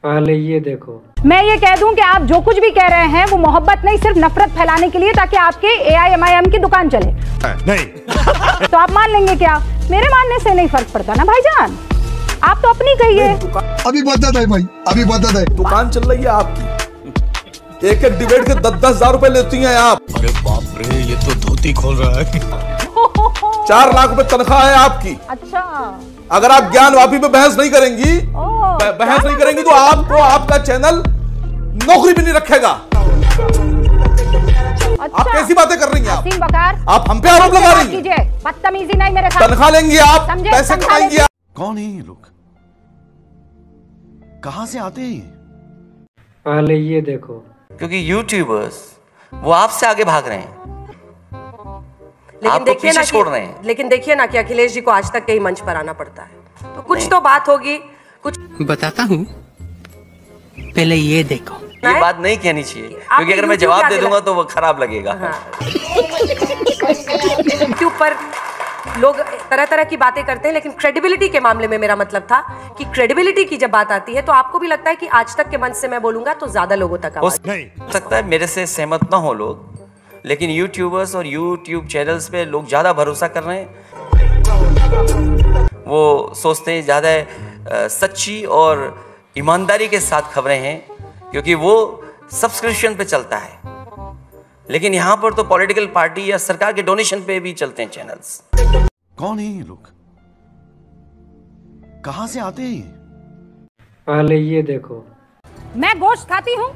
पहले ये देखो। मैं ये कह दूं कि आप जो कुछ भी कह रहे हैं वो मोहब्बत नहीं, सिर्फ नफरत फैलाने के लिए, ताकि आपके AIMIM की दुकान चले। नहीं तो आप मान लेंगे क्या? मेरे मानने से नहीं फर्क पड़ता ना भाईजान, आप तो अपनी कहिए। अभी बता दे भाई, अभी बता दे। दुकान चल रही है आपकी, एक एक डिबेट के 10-10 हजार रुपए लेती हैं आप। अरे बाप रे, ये तो धोती खोल रहा है। 4 लाख रुपए तनख्वाह है आपकी। अच्छा, अगर आप ज्ञान वापी पे बहस नहीं करेंगी, तो आपको आपका चैनल नौकरी भी नहीं रखेगा। अच्छा, आप कैसी बातें कर रही हैं आप? वकार, आप हम पे आरोप लगा रही हैं। बदतमीजी नहीं मेरे साथ। तनख्वाह लेंगी आप, पैसे कमाएंगी आप। कौन है ये लोग, कहां से आते हैं? पहले ये देखो। क्योंकि यूट्यूबर्स वो आपसे आगे भाग रहे हैं, लेकिन देखिए ना छोड़ रहे हैं। लेकिन देखिए ना कि अखिलेश जी को आज तक कई मंच पर आना पड़ता है, तो कुछ तो बात होगी। कुछ बताता हूँ, पहले ये देखो। ये बात नहीं कहनी चाहिए, क्योंकि अगर मैं जवाब दे दूंगा तो वो खराब लगेगा। यूट्यूब पर लोग तरह तरह की बातें करते हैं, लेकिन क्रेडिबिलिटी के मामले में मेरा मतलब था कि क्रेडिबिलिटी की जब बात आती है तो आपको भी लगता है कि आज तक के मंच से मैं बोलूंगा तो ज्यादा लोगों तक हो सकता है मेरे से सहमत ना हो लोग, लेकिन यूट्यूबर्स और यूट्यूब चैनल्स पे लोग ज़्यादा भरोसा कर रहे हैं। वो सोचते हैं ज़्यादा सच्ची और ईमानदारी के साथ खबरें हैं, क्योंकि वो सब्सक्रिप्शन पे चलता है। लेकिन यहाँ पर तो पॉलिटिकल पार्टी या सरकार के डोनेशन पे भी चलते हैं चैनल्स। कौन है ये लोग, कहां से आते हैं? पहले ये देखो। मैं गोश्त खाती हूँ।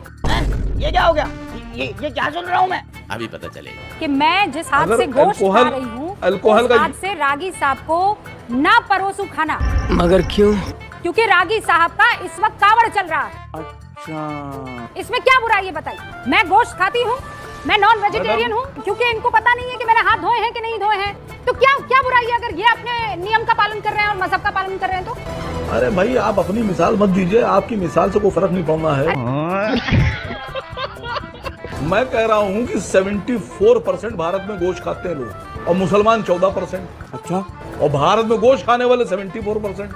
ये क्या हो गया? ये क्या सुन रहा हूँ मैं? अभी पता चलेगा कि मैं जिस हाथ से गोश्त खा रही हूँ, उस हाथ से रागी साहब को ना परोसू खाना। मगर क्यों? क्योंकि रागी साहब का इस वक्त कावड़ चल रहा है। अच्छा, इसमें क्या बुराई है बताइए? मैं गोश्त खाती हूँ, मैं नॉन वेजिटेरियन हूँ, क्योंकि इनको पता नहीं है कि मैंने हाथ धोए हैं कि नहीं धोए हैं। तो क्या बुराई है अगर ये अपने नियम का पालन कर रहे हैं और मजहब का पालन कर रहे हैं तो? अरे भाई, आप अपनी मिसाल मत दीजिए, आपकी मिसाल से कोई फर्क नहीं पड़ना है। मैं कह रहा हूँ कि 74% भारत में गोश्त खाते हैं लोग, और मुसलमान 14%। अच्छा, और भारत में गोश्त खाने वाले 74%,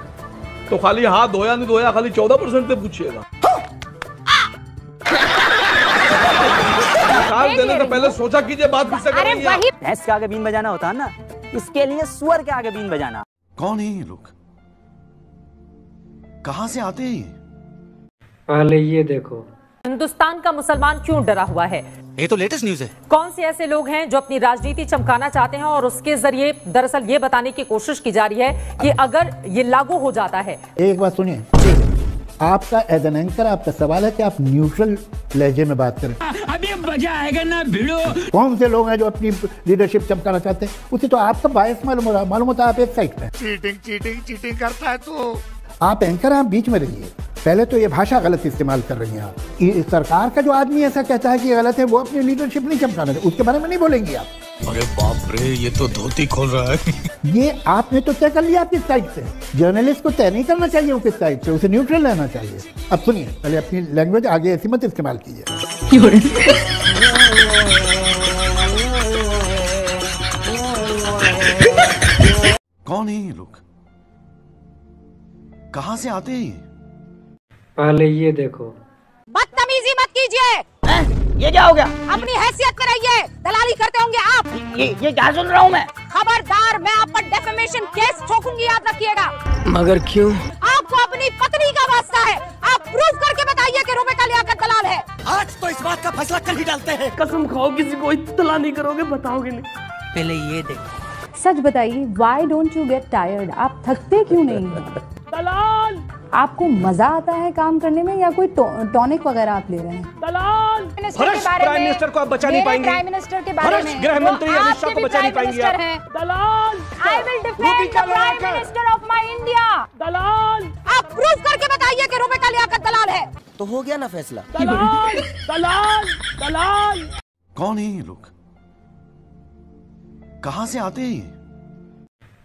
तो खाली हाथ धोया नहीं धोया, खाली 14% से पूछिएगा। मिसाल देने से पहले सोचा कीजिए बात किससे कर रही है। भैंस के आगे बीन बजाना होता है ना, इसके लिए सुअर के आगे बीन बजाना। कौन है ये लोग, कहां से आते हैं? पहले ये देखो। हिंदुस्तान का मुसलमान क्यों डरा हुआ है? ये तो लेटेस्ट न्यूज है। कौन से ऐसे लोग हैं जो अपनी राजनीति चमकाना चाहते हैं और उसके जरिए दरअसल ये बताने की कोशिश की जा रही है कि अगर ये लागू हो जाता है। एक बात सुनिए, आपका एज एन एंकर आपका सवाल है कि आप न्यूट्रल लहजे में बात करें। अभी मजा आएगा ना भिड़ो। कौन से लोग हैं जो अपनी लीडरशिप चमकाना चाहते हैं? उसे तो आपका बायस मालूम होता है, आप एक साइड पे चीटिंग करता है तो आप एंकर, आप बीच में रहिए। पहले तो ये भाषा गलत इस्तेमाल कर रही हैं आप। ये सरकार का जो आदमी ऐसा कहता है कि गलत है, वो अपनी लीडरशिप नहीं चमकाना है, उसके बारे में नहीं बोलेंगी आप। अरे बाप रे, ये तो धोती खोल रहा है। ये आपने तो तय कर लिया आप किस साइड से। जर्नलिस्ट को तय नहीं करना चाहिए वो किस साइड से, उसे न्यूट्रल रहना चाहिए। अब सुनिए, पहले अपनी लैंग्वेज आगे ऐसी मत इस्तेमाल कीजिए। कौन है ये लोग, कहां से आते हैं? पहले ये देखो। बदतमीजी मत कीजिए। ये क्या हो गया? अपनी हैसियत में रहिए, दलाली करते होंगे आप। ये क्या सुन रहा हूँ मैं? खबरदार, मैं आप पर डेफेमेशन केस ठोकूंगी, याद रखिएगा। मगर क्यों? आपको अपनी पत्नी का वास्ता है, आप प्रूफ करके बताइए कि रुपए का लियाकत दलाल है। आज तो इस बात का फैसला कल ही डालते हैं। कसम खाओ किसी को इत्तला नहीं करोगे, बताओगे नहीं। पहले ये देखो। सच बताइए, why don't you get tired? आप थकते क्यों नहीं हैं? दलाल, आपको मजा आता है काम करने में या कोई टॉनिक वगैरह आप ले रहे हैं? दलाल, प्राइम मिनिस्टर को आप बचा नहीं पाएंगे। प्राइम मिनिस्टर के बारे में, गृह मंत्री अमित शाह को बचा नहीं पाएंगे आप। दलाल, I will defend the prime minister of my India. दलाल, आप प्रूफ करके बताइए कि रुपए का लियाकत दलाल है। तो हो गया ना फैसला। दलाल, दलाल, दलाल। कौन है ये लोग, कहां से आते हैं?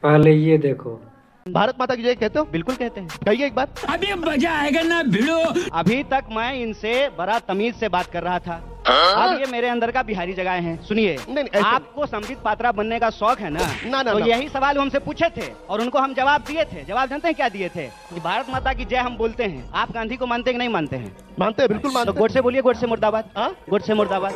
पहले ये देखो। भारत माता की जय कहते हो? बिल्कुल कहते हैं। कहिए एक बार। अभी मजा आएगा ना भिड़ो। अभी तक मैं इनसे बड़ा तमीज से बात कर रहा था, अब ये मेरे अंदर का बिहारी जगह हैं। सुनिए, आपको संबित पात्रा बनने का शौक है ना? तो यही सवाल हमसे पूछे थे और उनको हम जवाब दिए थे। जवाब जानते हैं क्या दिए थे? कि भारत माता की जय हम बोलते हैं। आप गांधी को मानते कि नहीं मानते हैं? मानते हैं, बिल्कुल मानते हैं। तो गोडसे बोलिए, गोडसे मुर्दाबाद। गोडसे मुर्दाबाद।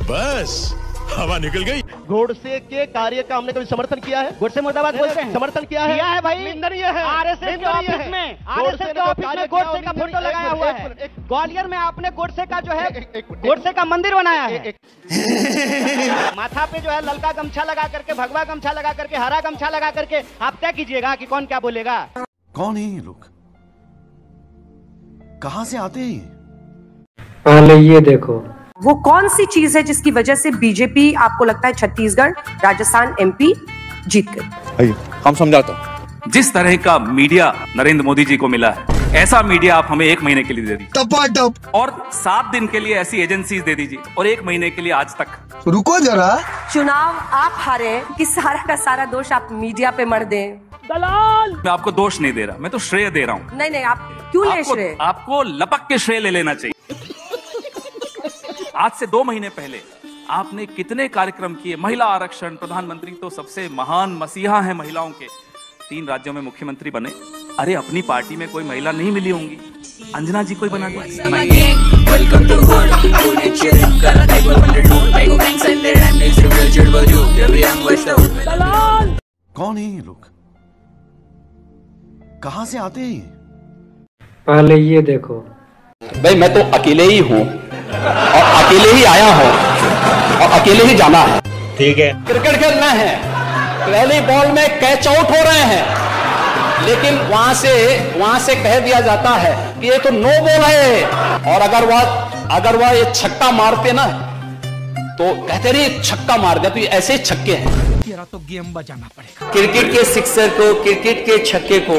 बस हवा निकल गई। गोडसे के कार्य का हमने कभी समर्थन किया है? गोडसे मुर्दाबाद बोलते हैं। समर्थन किया है? किया है भाई। निंदनीय है। आरएसएस के ऑफिस में गोडसे का फोटो लगाया हुआ है। ग्वालियर में आपने गोडसे का जो है गोडसे का मंदिर बनाया है। माथा पे जो है ललका गमछा लगा करके, भगवा गमछा लगा करके, हरा गमछा लगा करके आप तय कीजिएगा कि कौन क्या बोलेगा। कौन है ये लोग? कहां से आते हैं? पहले ये देखो, वो कौन सी चीज है जिसकी वजह से बीजेपी आपको लगता है छत्तीसगढ़, राजस्थान, एमपी जीत गई? हम समझाता हूं। जिस तरह का मीडिया नरेंद्र मोदी जी को मिला है, ऐसा मीडिया आप हमें 1 महीने के लिए दे दीजिए और 7 दिन के लिए ऐसी एजेंसीज दे दीजिए और 1 महीने के लिए आज तक। रुको जरा, चुनाव आप हारे कि सारा का सारा दोष आप मीडिया पे मर दें? दलाल, मैं आपको दोष नहीं दे रहा, मैं तो श्रेय दे रहा हूँ। नहीं, आप क्यों ले श्रेय? आपको लपक के श्रेय ले लेना चाहिए। आज से 2 महीने पहले आपने कितने कार्यक्रम किए? महिला आरक्षण, प्रधानमंत्री तो सबसे महान मसीहा हैं महिलाओं के, 3 राज्यों में मुख्यमंत्री बने। अरे अपनी पार्टी में कोई महिला नहीं मिली होंगी, अंजना जी कोई बना दिया। कौन है ये लोग? कहां से आते हैं? पहले ये देखो। भाई मैं तो अकेले ही हूँ और अकेले ही आया हूँ और अकेले ही जाना है। ठीक है, क्रिकेट खेलना है, पहली बॉल में कैच आउट हो रहे हैं, लेकिन वहां से कह दिया जाता है कि ये तो नो बॉल है। और अगर वह ये छक्का मारते ना तो कहते रहे छक्का मार दिया, तो ये ऐसे छक्के हैं। तेरा तो गेम बजाना पड़ेगा। क्रिकेट के सिक्सर को, क्रिकेट के छक्के को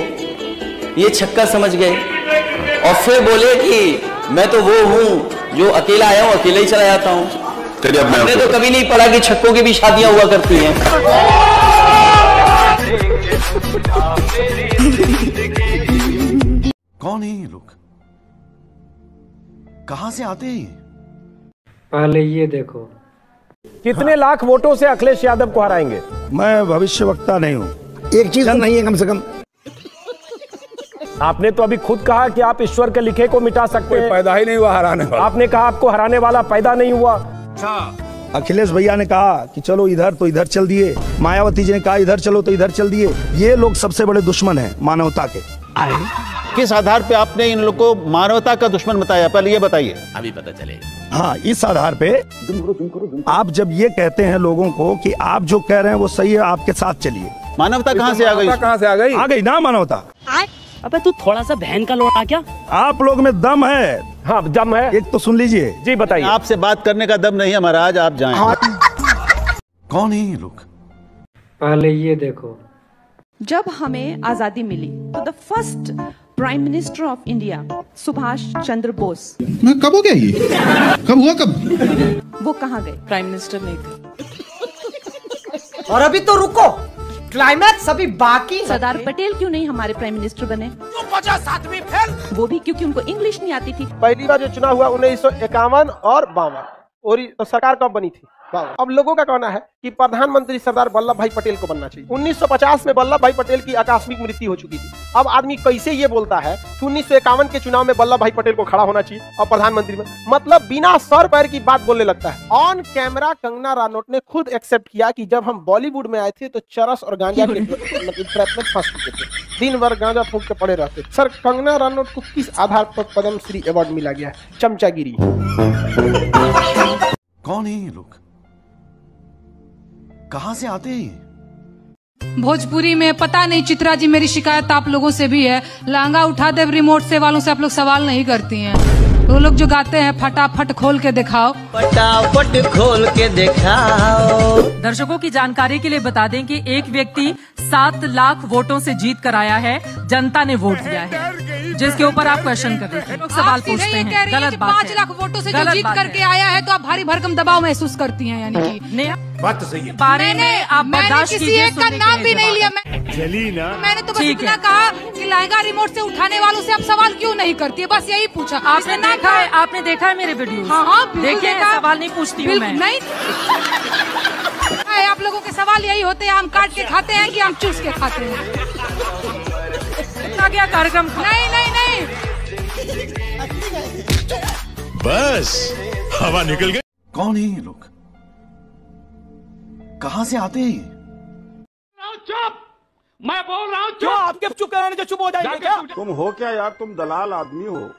ये छक्का समझ गए और फिर बोले कि मैं तो वो हूँ जो अकेला आया हूँ, अकेले ही चला जाता हूँ। हमने तो कभी नहीं पढ़ा कि छक्कों की भी शादियां हुआ करती हैं। कौन है ये लोग? कहां से आते हैं? पहले ये देखो। कितने लाख वोटों से अखिलेश यादव को हराएंगे? मैं भविष्यवक्ता नहीं हूँ, एक चीज नहीं है कम से कम। आपने तो अभी खुद कहा कि आप ईश्वर के लिखे को मिटा सकते हैं। पैदा ही नहीं हुआ हराने वाला। आपने कहा आपको हराने वाला पैदा नहीं हुआ। अखिलेश भैया ने कहा कि चलो इधर, तो इधर चल दिए। मायावती जी ने कहा इधर चलो, तो इधर चल दिए। ये लोग सबसे बड़े दुश्मन हैं मानवता के। किस आधार पे आपने इन लोग को मानवता का दुश्मन बताया, पहले ये बताइए। अभी पता चलेगा। हाँ, इस आधार पे आप जब ये कहते हैं लोगों को कि आप जो कह रहे हैं वो सही है, आपके साथ चलिए। मानवता कहाँ से आ गई? कहाँ से आ गई? आ गई ना मानवता। अबे तू थोड़ा सा बहन का लोड़ा क्या? आप लोग में दम है। हाँ, दम है। एक तो सुन लीजिए। जी बताइए। आपसे बात करने का दम नहीं है महाराज, आप जाएं। कौन है ये लोग? पहले ये देखो। जब हमें आजादी मिली तो the first prime minister of India Subhash Chandra Bose. मैं कब हो गया ये? कब हुआ कब? वो कहाँ गए? प्राइम मिनिस्टर नहीं थे। और अभी तो रुको, क्लाइमैक्स अभी बाकी। सरदार पटेल क्यों नहीं हमारे प्राइम मिनिस्टर बने? 7वीं फेल। वो भी क्योंकि उनको इंग्लिश नहीं आती थी। पहली बार जो चुनाव हुआ 1951 और 52 और तो सरकार कब बनी थी? अब लोगों का कहना है कि प्रधानमंत्री सरदार वल्लभ भाई पटेल को बनना चाहिए। 1950 में वल्लभ भाई पटेल की आकस्मिक मृत्यु हो चुकी थी। अब आदमी कैसे ये बोलता है कि 1951 के चुनाव में वल्लभ भाई पटेल को खड़ा होना चाहिए और प्रधानमंत्री में, मतलब बिना सर पैर की बात बोलने लगता है। ऑन कैमरा कंगना रनौत ने खुद एक्सेप्ट किया कि जब हम बॉलीवुड में आए थे तो चरस और गांजा के ट्रैप में फंस चुके थे, दिन भर गांजा फूंक के पड़े रहते। सर, कंगना रनौत को किस आधार पर पद्मश्री अवार्ड मिला गया है? चमचागिरी। कौन है ये लोग? कहां से आते हैं? भोजपुरी में पता नहीं। चित्रा जी, मेरी शिकायत आप लोगों से भी है, लहंगा उठा दे रिमोट से वालों से आप लोग सवाल नहीं करती हैं। वो लोग जो गाते हैं फटाफट खोल के दिखाओ, फटाफट खोल के दिखाओ। दर्शकों की जानकारी के लिए बता दें कि एक व्यक्ति 7 लाख वोटों से जीत कर आया है, जनता ने वोट दिया है, जिसके ऊपर आप क्वेश्चन कर रहे थे, लोग सवाल पूछते हैं। गलत बात है। 5 लाख वोटों से जो जीत करके आया है तो आप भारी भरकम दबाव महसूस करती हैं, यानी कि बात तो सही है। बारे में आप बर्दाश्त किसी कीजिए, एक का सुनने के नाम लिए भी नहीं लिया। चली ना, मैंने तो बस ठीक इतना है। कहा कि लहंगा रिमोट से उठाने वालों से आप सवाल क्यों नहीं करती है, बस यही पूछा। आपने देखा है मेरे वीडियो? हाँ, देखिए, सवाल नहीं पूछती हूँ मैं। नहीं आप लोगों के सवाल यही होते हैं, आम काट के खाते हैं कि आम चूस के खाते हैं। क्या कार्यक्रम? नहीं नहीं नहीं, बस हवा निकल गई। कौन है ये लोग? कहां से आते हैं ये? चुप, मैं बोल रहा हूँ क्यों आपके चुप कराने से चुप हो जाएंगे क्या? तुम हो क्या यार, तुम दलाल आदमी हो।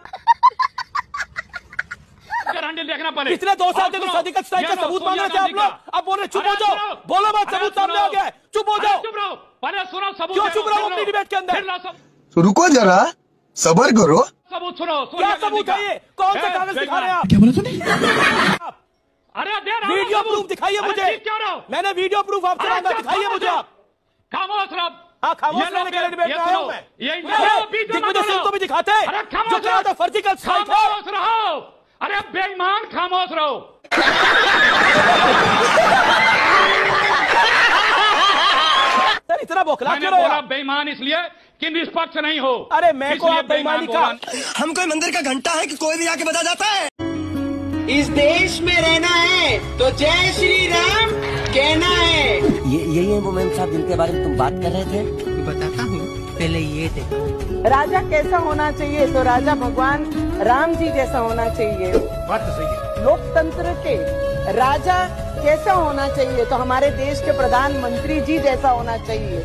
देखना पड़े। पिछले 2 साल से तो सर्जिकल स्ट्राइक का सबूत मांग रहे थे आप लोग, अब बोल रहे चुप हो जाओ, बोलो मत, सबूत सामने आ गया है, चुप हो जाओ। चुप रहो, पहले सुनो सबूत। क्यों चुप रहो अपनी डिबेट के अंदर? रुको जरा, सबर करो। सबूत सुनो। क्या सबूत है ये? कौन सा कागज दिखा रहे हैं आप? क्या बोला तूने? अरे दे रहा हूं वीडियो सबूत। प्रूफ दिखाइए अरे मुझे। क्यों रहो? मैंने वीडियो प्रूफ आपसे मांगा, दिखाइए मुझे आप। खामोश रहो। हाँ, खामोश रहने के लिए डिबेट में आया हूं मैं। दिग्विजय सिंह को भी दिखाते हैं जो कहा था फर्जिकल स्ट्राइक है। खामोश रहो। अरे बेईमान, खामोश रहो। सर इतना बौखला मैंने क्यों रहे हो? बोला बेईमान इसलिए कि निष्पक्ष नहीं हो। अरे मैं को आप बेईमानी का, हम कोई मंदिर का घंटा है कि कोई भी आके बता जाता है। इस देश में रहना है तो जय श्री राम कहना है। यही है वो मैम साहब जिनके बारे में तुम बात कर रहे थे? बताता हूँ, पहले ये देखो। राजा कैसा होना चाहिए? तो राजा भगवान राम जी जैसा होना चाहिए। बात तो सही है। लोकतंत्र के राजा कैसा होना चाहिए? तो हमारे देश के प्रधानमंत्री जी जैसा होना चाहिए।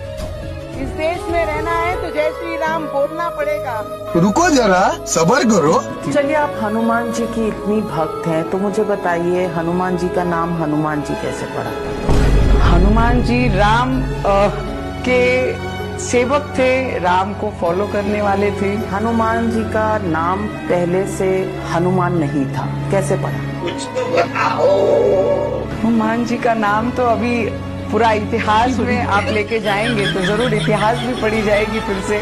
इस देश में रहना है तो जय श्री राम बोलना पड़ेगा। रुको जरा, सबर करो। चलिए, आप हनुमान जी की इतनी भक्त हैं तो मुझे बताइए, हनुमान जी का नाम हनुमान जी कैसे पड़ा? हनुमान जी राम के सेवक थे, राम को फॉलो करने वाले थे। हनुमान जी का नाम पहले से हनुमान नहीं था, कैसे पड़ा? कुछ तो बताओ। हनुमान जी का नाम तो अभी पूरा इतिहास में आप लेके जाएंगे तो जरूर इतिहास भी पढ़ी जाएगी फिर से।